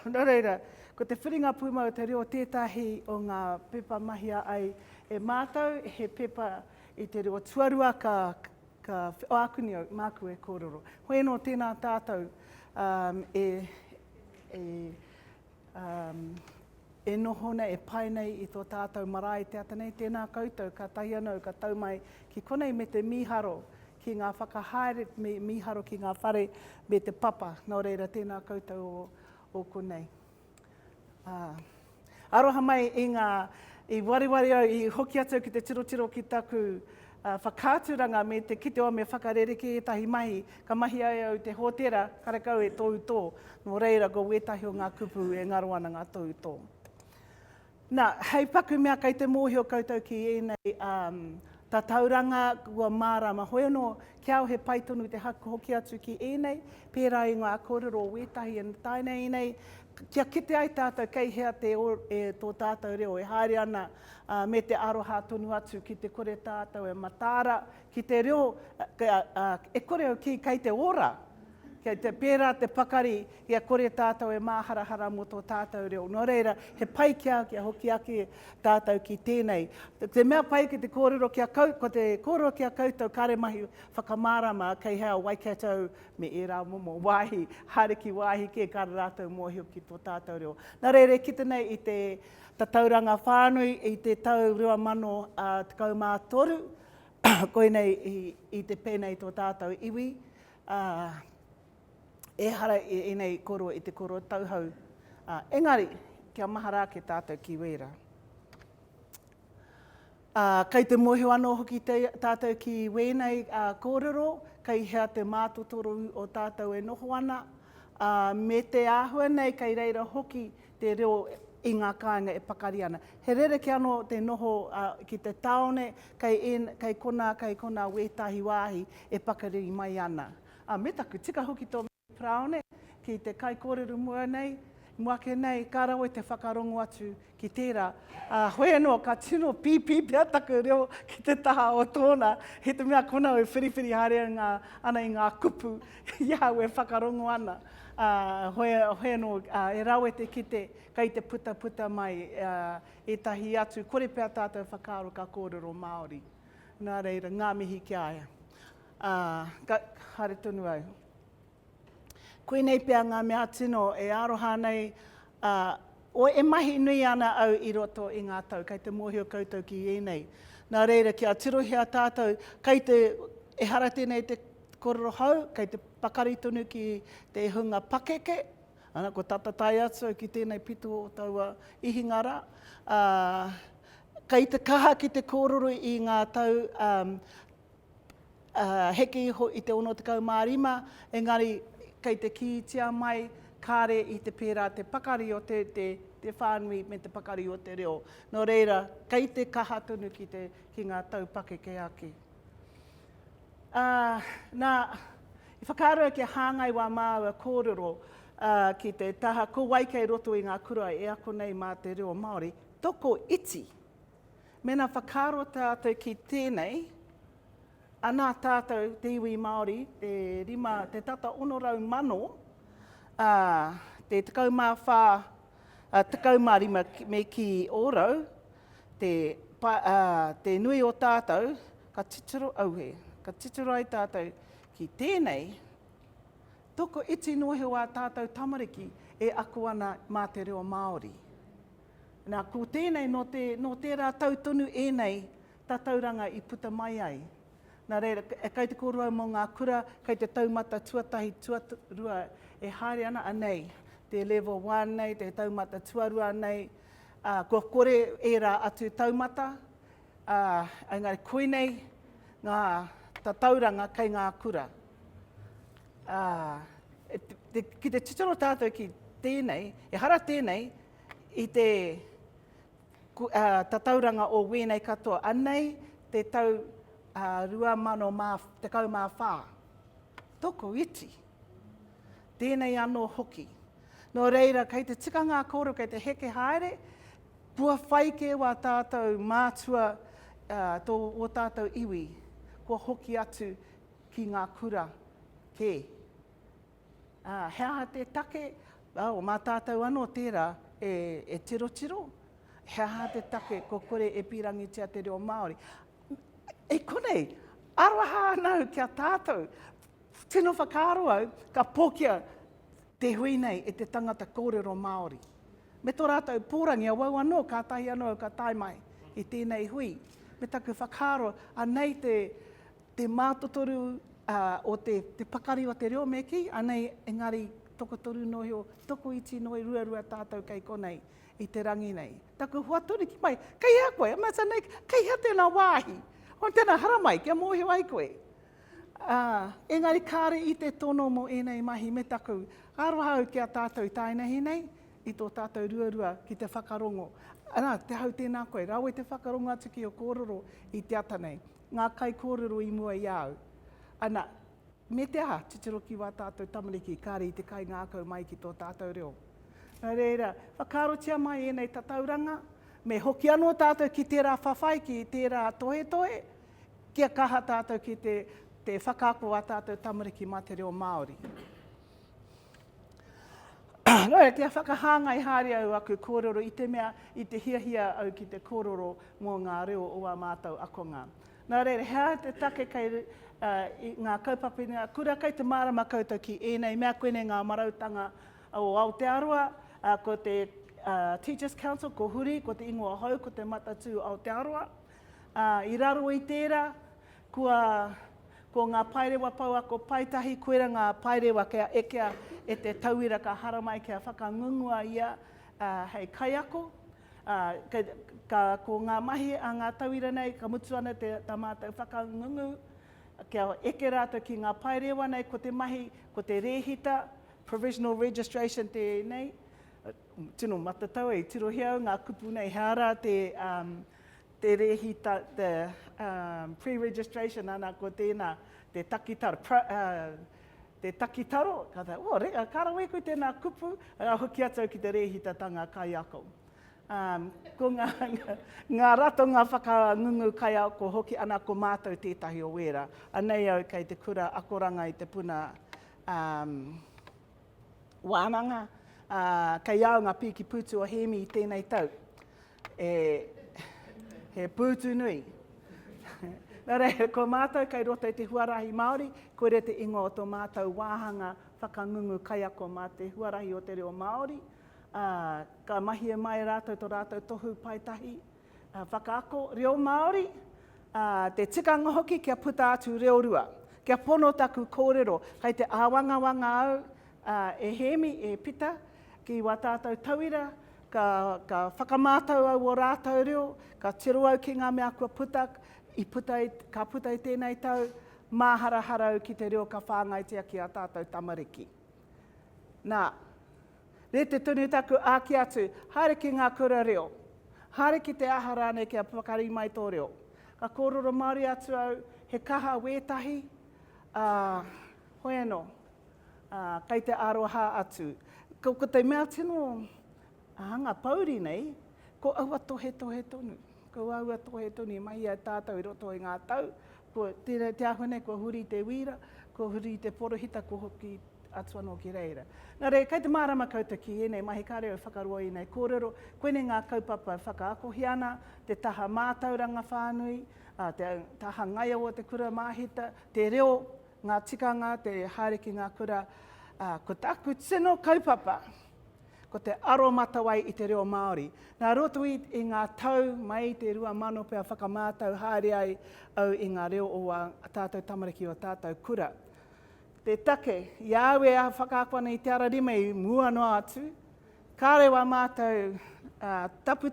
Nō reira, ko Te Whiringa Pūmau te reo tētahi o ngā pepa mahia ai e mātou, he pepa i te reo tuarua ka oakuni au, māku e kōrero. Hoi no tēnā tātou e nohona, e pai nei i tō tātou marae te atanei, tēnā koutou, ka tahi anau, ka tau mai ki konei me te miharo, ki ngā whakahaere, me miharo ki ngā whare, me te papa. Nō reira, tēnā koutou o konei. Aroha mai i wariwari au, i hoki atu ki te tirotiro ki taku whakāturanga me te kite o me whakarereke e tahi mahi, ka mahi au te hōtera, karekau e tōu tō. Nō reira, ko wētahi o ngā kupu e ngaro ana ngā tōu tō. Nā, hei paku mea kei te mōhio koutou ki ēnei tā tauranga kua mārama. Hoi anō, kia au he paitonu te haku hoki atu ki ēnei, pērā i ngā kōrero wētahi e tāinei nei, kia kite ai tātou kei hea tō tātou reo, e haere ana me te aroha tonu atu ki te kore tātou e matāra, ki te reo, e kore au ki kei te ora, kei te pērā te pakari, ia kore tātou e māharahara mo tō tātou reo. Nō reira, he pai kia hoki ake tātou ki tēnei. Te mea pai ki te kōrero kia ko te kōrero kia koutou kare mahi whakamārama kei hea waikato me e rā momo wāhi, hareki wāhi ke kare rātou mōhio ki tō tātou reo. Nā reire, ki tenei i te tauranga whānui i te tau rua mano tekau mā toru, koinei i te pēnei tō tātou iwi, e hara e nei koro i te koro tauhau. Engari, kia mahara ke tātou ki wera. Kei te mōhio anō hoki tātou ki wēnei kōrero, kei hea te mātotoro o tātou e noho ana. Me te āhua nei, kei reira hoki te reo i ngā kāinga e pakari ana. He rereke anō te noho ki te taone, kei kona wētahi wāhi e pakari mai ana. Me taku, tika hoki tō praone, ki te kai kōrero mua nei, muake nei, ka rau e te whakarongo atu ki tērā. Hoi anō, ka tino pīpī pia taku reo ki te taha o tōna, he te mea kona o whiriwhiri harea ana i ngā kupu, iau e whakarongo ana. Hoi anō, e rau e te kite, kei te puta mai, e tahi atu, kore pia tātou whakaro ka kōrero Māori. Nā reira, ngā mihi ki aia. Hare tonu au. Koe nei pia ngā mea tino e aroha nei, o e mahi nui ana au i roto i ngā tau, kei te mōhio koutou ki ēnei. Nā reira, kia tirohia tātou, kei te e hara tēnei te kōrero hau, kei te pakari tonu ki te hunga pakeke, ana ko tatatai atu ki tēnei pito o taua ihingara. Kei te kaha ki te kōrero i ngā tau heke iho i te 65, engari, kei te kiitia mai, kāre i te pērā te pakari o te whānui me te pakari o te reo. Nō reira, kei te kaha tonu ki ngā tau pakeke ake. I whakaroa ki hāngai wā māua kōrero ki te taha ko waikei roto i ngā kura e ako nei mā te reo Māori, toko iti. Mena whakaro tātou ki tēnei, anā tātou te iwi Māori, te tata 600,000, te 15 me ki ōrau, te nui o tātou, ka titiro auhe, ka titiro ai tātou ki tēnei, toko iti nohe wā tātou tamariki e aku ana mā te reo Māori. Nā, ko tēnei no tērā tautonu ēnei, tā tauranga i puta mai ai. Nā reira, kei te kōrua mō ngā kura, kei te taumata tuatahi tuarua e haere ana anei. Te level 1 nei, te taumata tuarua nei, ko kore e rā atu taumata, engari koe nei ngā tauranga kei ngā kura. Ki te titiro tātou ki tēnei, e hara tēnei i te tauranga o wēnei katoa. Anei te tau 2014. Toko iti. Tēnei anō hoki. Nō reira, kei te tika ngā kōrero, kei te heke haere, pua whaike wā tātou mātua o tātou iwi, kua hoki atu ki ngā kura ke. Hea te take o mā tātou anō tērā e tiro. He aha te take ko kore e pirangitia te reo Māori. E konei, aroha anau kia tātou. Tino whakaaro au, ka pōkia te hui nei e te tangata kōrero Māori. Me tō rātou pōrangi a wau anō, ka tahi anō ka taimai i tēnei hui. Me taku whakaaro anei te mātotoru o te pakari o te reo me ki, anei engari tokotoru nohi o toko iti nohi rua tātou kei konei i te rangi nei. Taku huaturi ki mai, kei hea koe, amasa nei, kei hea tēnā wāhi. O tēnā haramai, kia mōhi wai koe. Engari kāre i te tono mo enei mahi me taku, arohau kia tātou tainahi nei, i tō tātou ruarua ki te whakarongo. Te hau tēnā koe, rawe te whakarongo atu ki o kōrero i te ata nei. Ngā kai kōrero i mua i au. Ana, me te aha, titiro ki wā tātou tamariki, kāre i te kai ngākau mai ki tō tātou reo. Nā reira, whakarotia mai enei tatauranga, me hoki anō tātou ki tērā whawhai, ki tērā tohe, kia kaha tātou ki te whakaako a tātou tamariki mā te reo Māori. Nō, kia whakahāngai haere au aku kōrero i te mea, i te hiahia au ki te kōrero mō ngā reo o a mātou akonga. Nā reira, hea te take kei ngā kaupapina, kura kei te mārama koutou ki enei mea koene ngā marautanga o Aotearoa, ko te Teachers Council, ko huri, ko te ingoa hau, ko te matatu Aotearoa. I raro i tērā, ko ngā paerewa pau ako paitahi, koera ngā paerewa kia ekea e te tauira ka haramai kia whakangungua ia hei kaiako. Ko ngā mahi a ngā tauira nei, ka mutu ana tā mātou whakangungu, kia eke rātou ki ngā paerewa nei, ko te mahi, ko te rehita, provisional registration tēnei. Tino matatau e tiro hiau, ngā kupu nei hara te rehita, pre-registration ana ko tēnā, te takitaro. Te takitaro, kata, reka, karawe koe tēnā kupu, hoki atau ki te rehitatanga kai ako. Ko ngā rato ngā whakangungu kai ako hoki ana ko mātou tētahi o wera. Anei au kei te kura akoranga i te puna wānanga, kei au ngā piki putu o hemi i tēnei tau. He pūtu nui. Nā rei, ko mātou kei roto i te huarahi Māori, koere te ingoa o tō mātou wāhanga whakangungu kai ako mā te huarahi o te reo Māori. Ka mahia mai rātou tō rātou tohu paitahi whakaako reo Māori. Te tikanga hoki kia puta atu reo rua. Kia pono taku kōrero, kei te āwangawanga au e hemi, e pita, ki wā tātou tauira, ka whakamātau au o rātou reo, ka tiro au ki ngā mea kua puta, ka puta i tēnei tau, māharahara au ki te reo ka whāngaitia ki a tātou tamariki. Nā, re te tunu taku āki atu, haere ki ngā kura reo, haere ki te aha rāne kia pakari mai tō reo. Ka kōrero Māori atu au, he kaha wētahi, hoi anō, kei te aroha atu. Ko te mea tino, ngā pauri nei, ko aua tohe tonu. Ko aua tohe tonu, mai ai tātou i roto i ngā tau. Ko te ahune, ko huri te wira, ko huri te porohita, ko hoki atu anō ki reira. Nā rei, kei te mārama koutou ki enei mahi kāre o whakarua i nei kōrero, koene ngā kaupapa whakaakohi ana, te taha mātauranga whānui, te taha ngaia o te kura māhita, te reo, ngā tikanga, te haere ki ngā kura, ko taku tino kaupapa, ko te aro matawai i te reo Māori. Nā roto i ngā tau mai te rua mano pia whakamātau haere ai au i ngā reo o a tātou tamariki o tātou kura. Te take, i aue a whakaakwana i te ara rima i mua noa atu, kāre wā mātou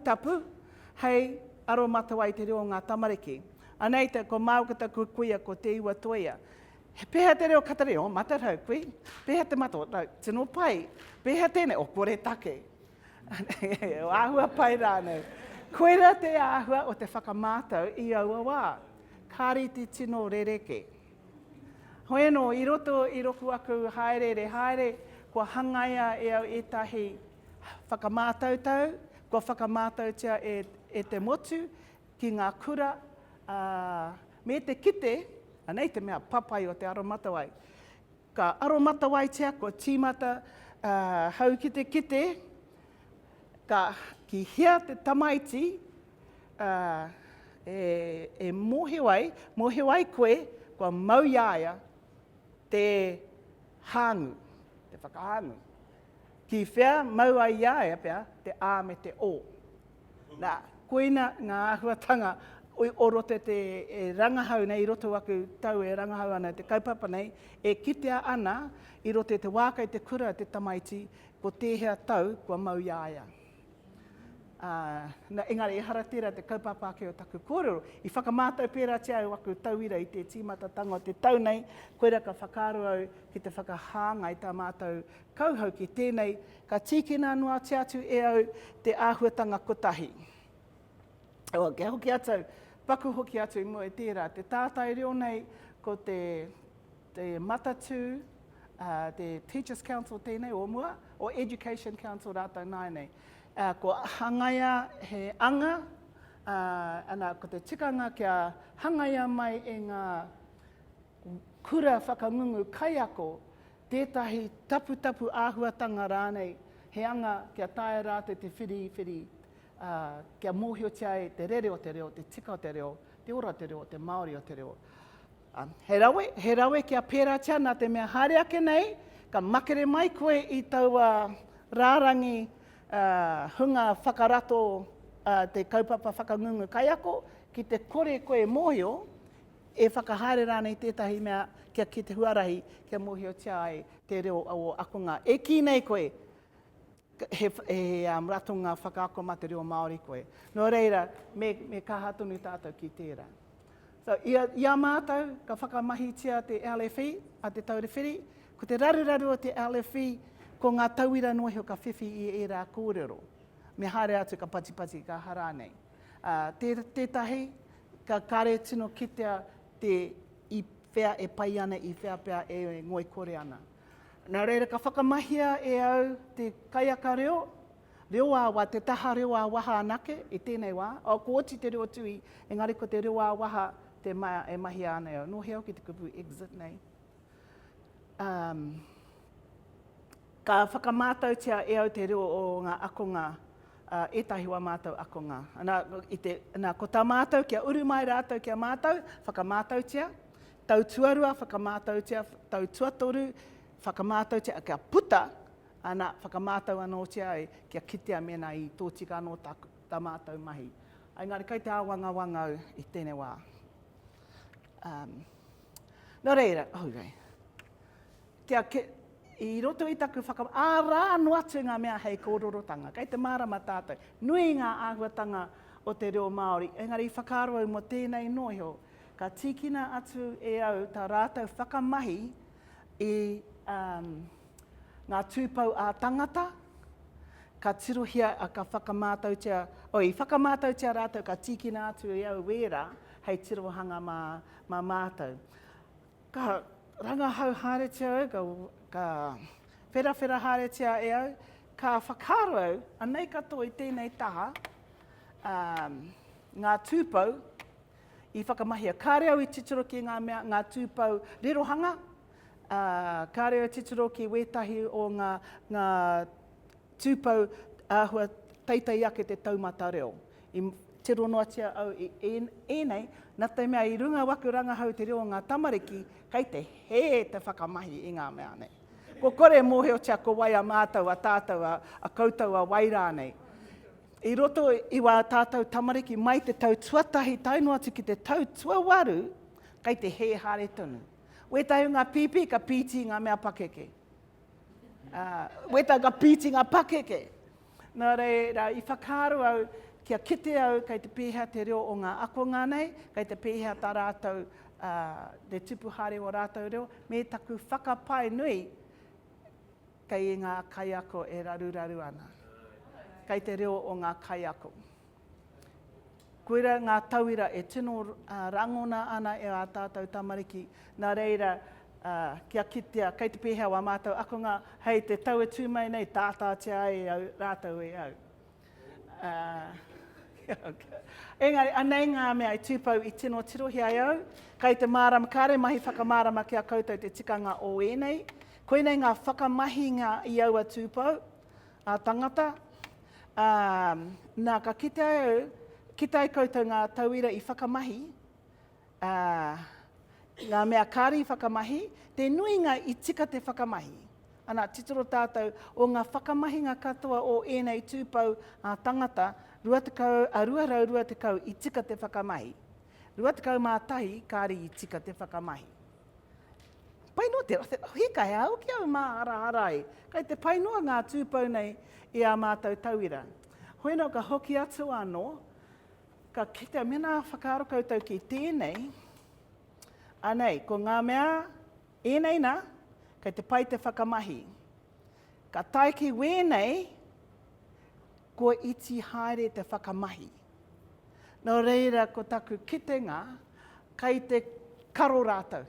tapu, hei aro matawai te reo ngā tamariki. Anei te ko maukata kuia ko te iwa toia. He peha te reo Katerina, matarau koe, peha te mato, tino pai, peha tēnei, kore take. Āhua pai rānei. Koera te āhua o te whakamātau i aua wā, kāri te tino rereke. Hoi anō, i roku aku haere, kua hangaia e au etahi whakamātau tau, kua whakamātau tia e te motu ki ngā kura, me te kite, anei te mea papai o te aromatawai. Ka aromatawai tia, ko tīmata hau ki te kite, ki hea te tamaiti, e mohiwai koe, kua mau iaia te hāngu, te whakahāngu. Ki whea mau ai iaia pia, te ā me te o. Nā, koina ngā āhuatanga, o roto te rangahau nei, i roto aku tau e rangahau ana, te kaupapa nei, e kitea ana, i roto te wākai te kura te tamaiti, ko tēhea tau, kua mau iaia. Engari, e haratira te kaupapa ake o taku kōrero. I whakamātau pērā te au aku tauira i te tīmata tango te tau nei, koera ka whakaaro au ki te whakahāngai tā mātou kauhau ki tēnei, ka tīkina noa te atu e au te āhuatanga kotahi. Kia hoki atu, paku hoki atu i mua e tērā, te tātai reo nei ko te matatu, te Teachers Council tēnei o mua, o Education Council rātou nai nei. Ko hangaia he anga, ana ko te tikanga kia hangaia mai e ngā kura whakangungu kaiako, tētahi tapu āhuatanga rānei, he anga kia tae rātou te whiri, kia mōhiotia e te rere o te reo, te tika o te reo, te ora o te reo, te Māori o te reo. He rawe kia pērā tia nā te mea haere ake nei, ka makere mai koe i taua rārangi hunga whakarato te kaupapa whakangungu kaiako, ki te kore koe mōhio, e whakahaere rānei tētahi mea kia ki te huarahi, kia mōhio tia ai te reo o akonga. E ki nei koe, he ratonga whakaako ma te reo Māori koe. Nō reira, me kaha tonu tātou ki tērā. So, ia mātou, ka whakamahi tia te LFE, a te taurewhiri, ko te raruraru o te LFE, ko ngā tauira nohi o ka whiwhi i rā kōrero. Me haere atu ka pati ka harānei. Tētahi, ka kare tino kitea te i whea e pai ana, i whea pia e ngoi kore ana. Nā reira ka whakamahia e au te kaiaka reo, reo āwa, te taha reo ā waha anake, i tēnei wā. O ko oti te reo tui, engari ko te reo ā waha te mahi ana eo. No heo ki te kupu exit nei. Ka whakamātau tia e au te reo o ngā akonga, etahi wa mātau akonga. Nā, ko tā mātau kia uru mai rātau kia mātau, whakamātau tia, tau tuarua, whakamātau tia, tau tuatoru, whakamātau tia, kia puta, ana whakamātau anō tia e kia kitea mena i tō tika anō tā mātau mahi. Engari, kei te āwanga i tēnei wā. Nō reira, i roto i taku ārā no atu ngā mea hei kōrorotanga. Kei te mārama tātou. Nui ngā āhuatanga o te reo Māori. Engari, i whakaaro au mo tēnei nohio, ka tīkina atu e au tā rātou whakamahi i ngā tūpau a tangata, ka tirohia a ka whakamātau tia, i whakamātau tia rātou ka tīkina atu e au wera, hei tirohanga mā mātou. Ka rangahau haere tia au, ka whera haere tia e au, ka whakaaro au, anei katoa i tēnei taha, ngā tūpau i whakamahia. Kāre au i titiro ki ngā tūpau rerohanga, kāre au titiro ki wētahi o ngā tūpau āhua teitei ake te taumata reo. I te ronoatia au i enei, nā te mea i runga waku rangahau te reo ngā tamariki, kei te he te whakamahi i ngā mea nei. Ko kore mōheo tia ko wai a mātou, a tātou, a koutou, a wairā nei. I roto i wā tātou tamariki mai te tau tuatahi tainua atu ki te tau tuawaru, kei te he hare tonu. Wētahi ngā pipi, ka pīti ngā mea pakeke. Wētahi ka pīti ngā pakeke. Nā reira, i whakaaro au, kia kite au, kei te pēhea te reo o ngā akonga nei, kei te pēhea tā rātou, te tupuhare o rātou reo, me taku whakapai nui, kei ngā kaiako e raru ana. Kei te reo o ngā kaiako. Koera ngā tauira e tino rangona ana e a tātou tamariki. Nā reira, kia kitea, kei te pēhea wa mātou akonga, hei te tau e tūmai nei, tātātia e au, rātou e au. Engari, anei ngā mea i tūpau i tino tirohi ai au, kei te mārama, kāre mahi whakamārama kia koutou te tikanga o enei, Koinei ngā whakamahi ngā i aua tūpau, tangata, nā ka kitai koutou ngā tauira i whakamahi, ngā mea kāri i whakamahi, te nuinga i tika te whakamahi. Ana, titoro tātou, o ngā whakamahi ngā katoa o ēnei tūpau tangata, rua tekau i tika te whakamahi. Rua tekau mātahi, kāri i tika te whakamahi. Painoa te hika he au ki au mā ara-arai. Kai te painoa ngā tūpau nei i a mātou tauira. Hoenau ka hoki atu anō, ka kitea mena whakaaro koutou ki tēnei, anei, ko ngā mea, ēnei nā, kei te pai te whakamahi. Ka tai ki wēnei, ko iti haere te whakamahi. Nō reira ko taku kitenga, kei te karo rātou.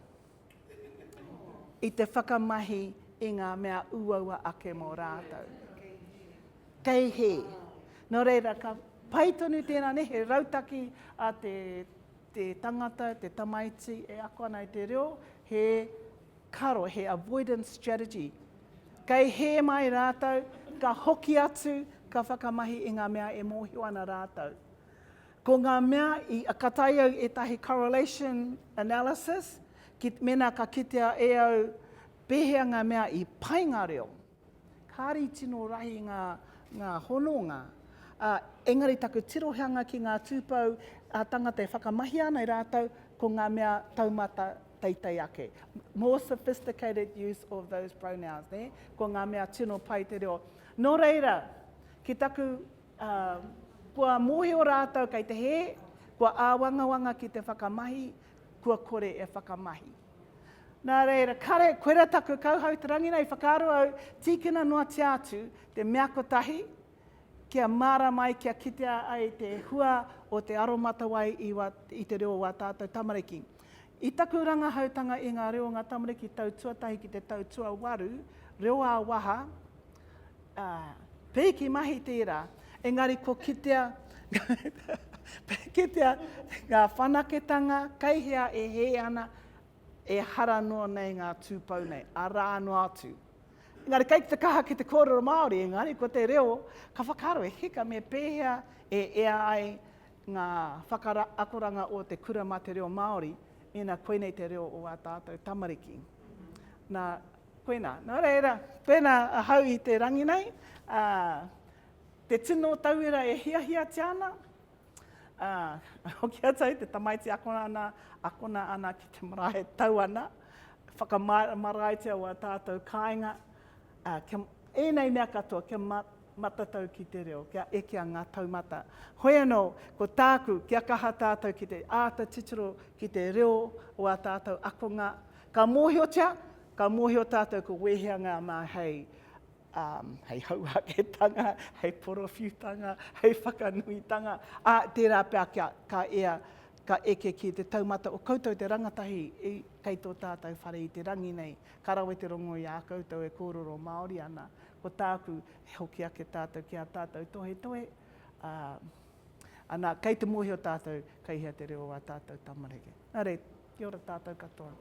I te whakamahi i ngā mea uaua ake mō rātou. Kei he. Nō reira ka paitonu tēnā ne, he rautaki a te tangata, te tamaiti, e ako ana i te reo, he karo, he avoidance strategy. Kei he mai rātou, ka hoki atu, ka whakamahi i ngā mea e mōhio ana rātou. Ko ngā mea i akatai au e tahi correlation analysis, mena ka kitea e au pēhea ngā mea i pai ngā reo. Kāri tino rahi ngā hononga. Engari taku tirohanga ki ngā tūpau tangata e whakamahi ana i rātou, ko ngā mea taumata teitei ake. More sophisticated use of those pronouns, ne? Ko ngā mea tino pai te reo. Nō reira, ki taku kua mōhio rātou kei te he, kua āwangawanga ki te whakamahi, kua kore e whakamahi. Nā reira, kare, koera taku kauwhau te rangi nei, whakaaro au, tīkina noa te atu, te mea kotahi, kia māra mai, kia kitea ai te hua o te aromata wai i te reo wā tātou tamariki. I taku rangahautanga i ngā reo ngā tamariki tau tuatahi ki te tau tua waru, reo a waha, pēki mahi tērā, engari ko kitea, ngā whanaketanga, kaihea e he ana, e hara noa nei ngā tūpau nei, a rā no atu. Engari, kei te kaha ki te kōrero Māori, engari, ko te reo, ka whakaro e hika me pēhea e ea ai ngā whakaakoranga o te kura mā te reo Māori, ina koenei te reo o a tātou tamariki. Nā, koena, nā reira, koena hau i te rangi nei, te tino tauira e hiahia te ana, hoki atai te tamaiti akona ana ki te marae tau ana, whakamaraetia o a tātou kāinga, ēnei mea katoa, kia matatau ki te reo, kia ekia ngā taumata. Hoi anō, ko tāku, kia kaha tātou ki te āta titiro ki te reo o a tātou akonga, ka mōhiotia, ka mōhio tātou ko weheanga mā hei, hei hauaketanga, hei porowhiutanga, hei whakanuitanga, tērā pēr ka eke ki te taumata o koutou te rangatahi kei tō tātou whare i te rangi nei, karawe te rongo i a koutou e kōrero Māori ana, ko tāku hoki ake tātou ki a tātou tohe, ana kei te mōhio tātou, kei hea te reo a tātou tamariki. Nā rei, kia ora tātou katoa.